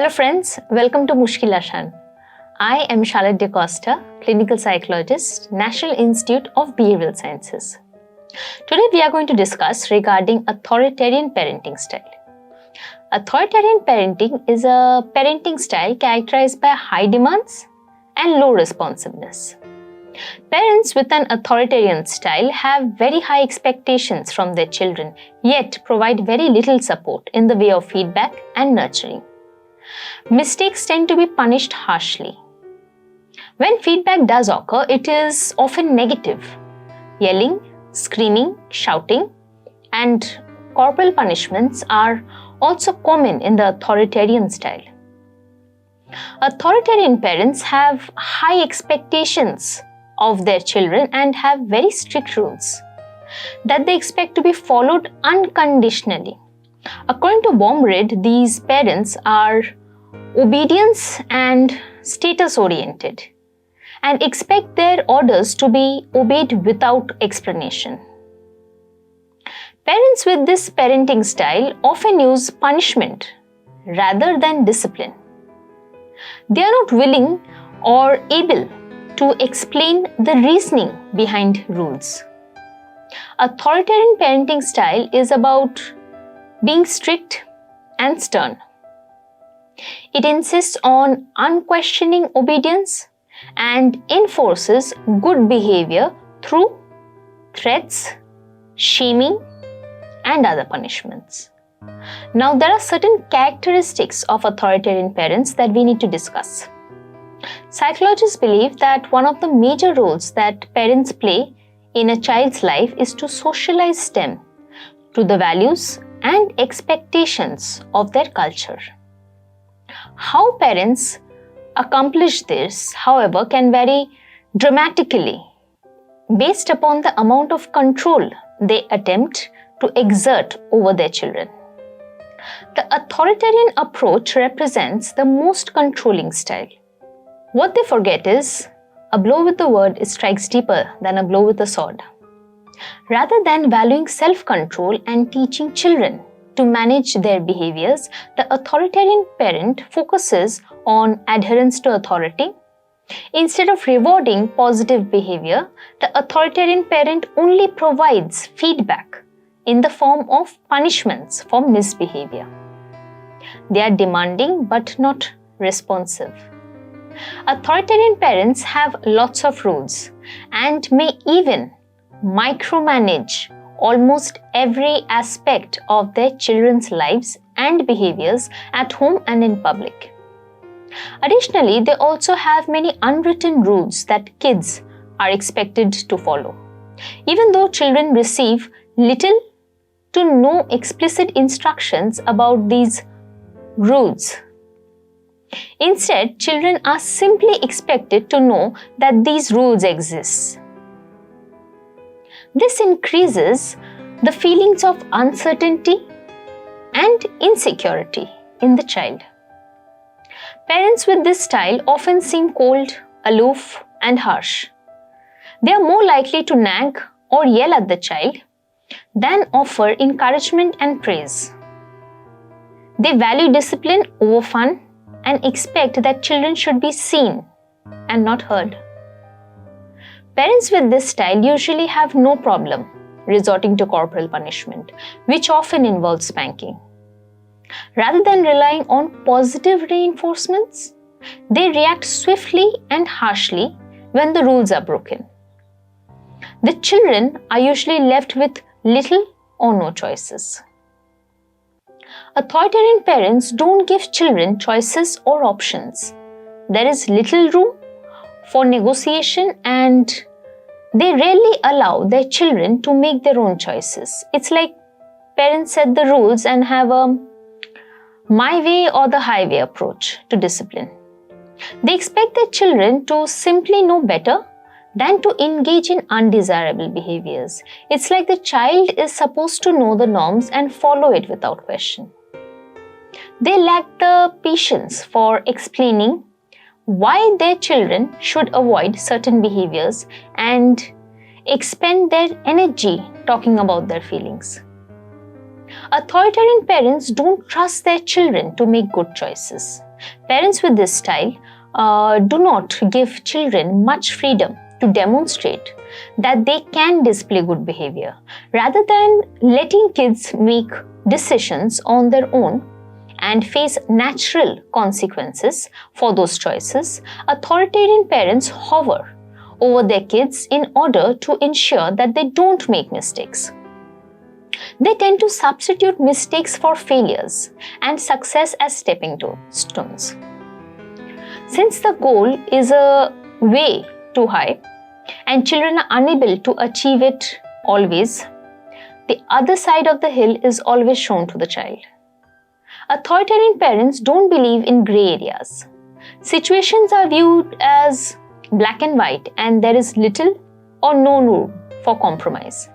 Hello friends, welcome to MUSSKILASAN. I am Charlotte De Costa, clinical psychologist, National Institute of Behavioral Sciences. Today we are going to discuss regarding authoritarian parenting style. Authoritarian parenting is a parenting style characterized by high demands and low responsiveness. Parents with an authoritarian style have very high expectations from their children, yet provide very little support in the way of feedback and nurturing. Mistakes tend to be punished harshly. When feedback does occur, it is often negative. Yelling, screaming, shouting, and corporal punishments are also common in the authoritarian style. Authoritarian parents have high expectations of their children and have very strict rules that they expect to be followed unconditionally. According to BANERJEE, these parents are obedience and status oriented and expect their orders to be obeyed without explanation. Parents with this parenting style often use punishment rather than discipline. They are not willing or able to explain the reasoning behind rules. Authoritarian parenting style is about being strict and stern. It insists on unquestioning obedience and enforces good behavior through threats, shaming, and other punishments. Now, there are certain characteristics of authoritarian parents that we need to discuss. Psychologists believe that one of the major roles that parents play in a child's life is to socialize them to the values and expectations of their culture. How parents accomplish this, however, can vary dramatically based upon the amount of control they attempt to exert over their children. The authoritarian approach represents the most controlling style. What they forget is, a blow with the word strikes deeper than a blow with a sword. Rather than valuing self-control and teaching children to manage their behaviors, the authoritarian parent focuses on adherence to authority. Instead of rewarding positive behavior, the authoritarian parent only provides feedback in the form of punishments for misbehavior. They are demanding but not responsive. Authoritarian parents have lots of rules and may even micromanage almost every aspect of their children's lives and behaviors at home and in public. Additionally, they also have many unwritten rules that kids are expected to follow. Even though children receive little to no explicit instructions about these rules, instead, children are simply expected to know that these rules exist. This increases the feelings of uncertainty and insecurity in the child. Parents with this style often seem cold, aloof, and harsh. They are more likely to nag or yell at the child than offer encouragement and praise. They value discipline over fun and expect that children should be seen and not heard. Parents with this style usually have no problem resorting to corporal punishment, which often involves spanking. Rather than relying on positive reinforcements, they react swiftly and harshly when the rules are broken. The children are usually left with little or no choices. Authoritarian parents don't give children choices or options. There is little room for negotiation and they rarely allow their children to make their own choices. It's like parents set the rules and have a my way or the highway approach to discipline. They expect their children to simply know better than to engage in undesirable behaviors. It's like the child is supposed to know the norms and follow it without question. They lack the patience for explaining why their children should avoid certain behaviors and expend their energy talking about their feelings. Authoritarian parents don't trust their children to make good choices. Parents with this style do not give children much freedom to demonstrate that they can display good behavior. Rather than letting kids make decisions on their own and face natural consequences for those choices, authoritarian parents hover over their kids in order to ensure that they don't make mistakes. They tend to substitute mistakes for failures and success as stepping stones. Since the goal is a way too high and children are unable to achieve it always, the other side of the hill is always shown to the child. Authoritarian parents don't believe in grey areas. Situations are viewed as black and white, and there is little or no room for compromise.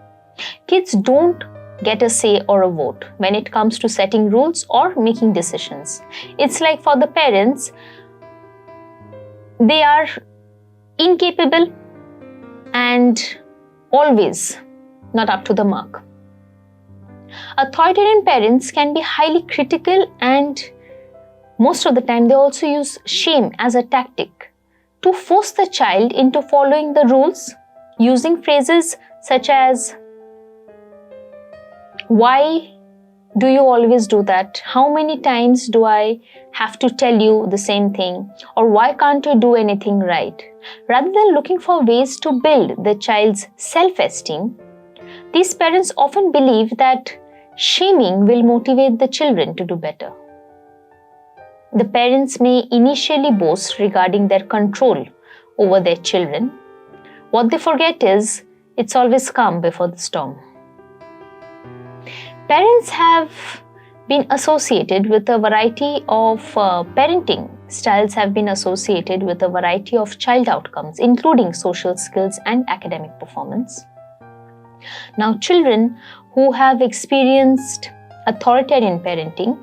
Kids don't get a say or a vote when it comes to setting rules or making decisions. It's like for the parents, they are incapable and always not up to the mark. Authoritarian parents can be highly critical, and most of the time they also use shame as a tactic to force the child into following the rules, using phrases such as, "Why do you always do that? How many times do I have to tell you the same thing? Or why can't you do anything right?" Rather than looking for ways to build the child's self-esteem, these parents often believe that shaming will motivate the children to do better. The parents may initially boast regarding their control over their children. What they forget is it's always calm before the storm. Parents have been associated with a variety of parenting styles have been associated with a variety of child outcomes, including social skills and academic performance. Now, children who have experienced authoritarian parenting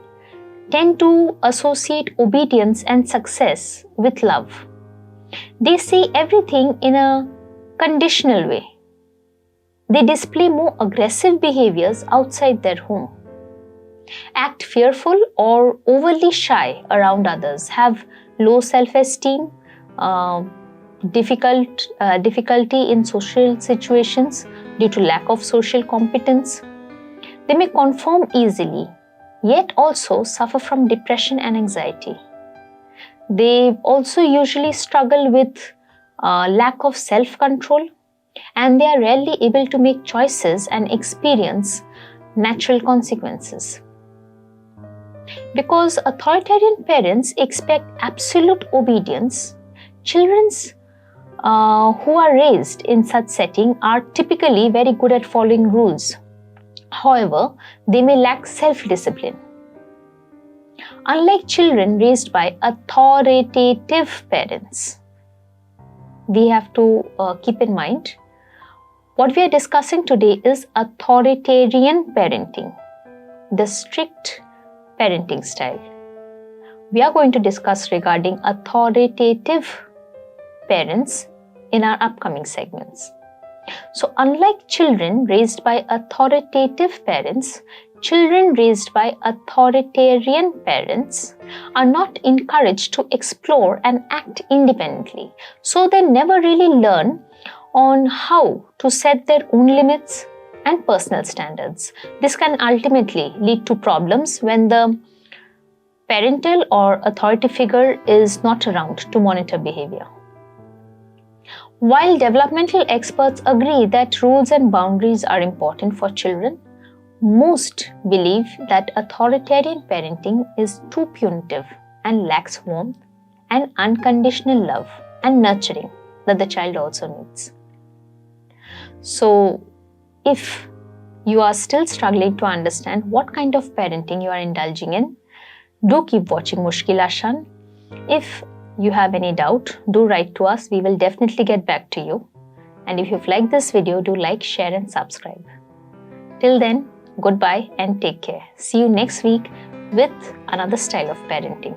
tend to associate obedience and success with love. They see everything in a conditional way. They display more aggressive behaviors outside their home, act fearful or overly shy around others, have low self-esteem, difficulty in social situations due to lack of social competence. They may conform easily, yet also suffer from depression and anxiety. They also usually struggle with lack of self-control, and they are rarely able to make choices and experience natural consequences. Because authoritarian parents expect absolute obedience, children who are raised in such setting are typically very good at following rules. However, they may lack self-discipline. Unlike children raised by authoritative parents, we have to keep in mind what we are discussing today is authoritarian parenting, the strict parenting style. We are going to discuss regarding authoritative parents in our upcoming segments. So, unlike children raised by authoritative parents, children raised by authoritarian parents are not encouraged to explore and act independently. So, they never really learn on how to set their own limits and personal standards. This can ultimately lead to problems when the parental or authority figure is not around to monitor behavior. While developmental experts agree that rules and boundaries are important for children, most believe that authoritarian parenting is too punitive and lacks warmth and unconditional love and nurturing that the child also needs. So, if you are still struggling to understand what kind of parenting you are indulging in, do keep watching MUSSKILASAN. If you have any doubt, do write to us. We will definitely get back to you. And if you've liked this video, do like, share and subscribe. Till then, goodbye and take care. See you next week with another style of parenting.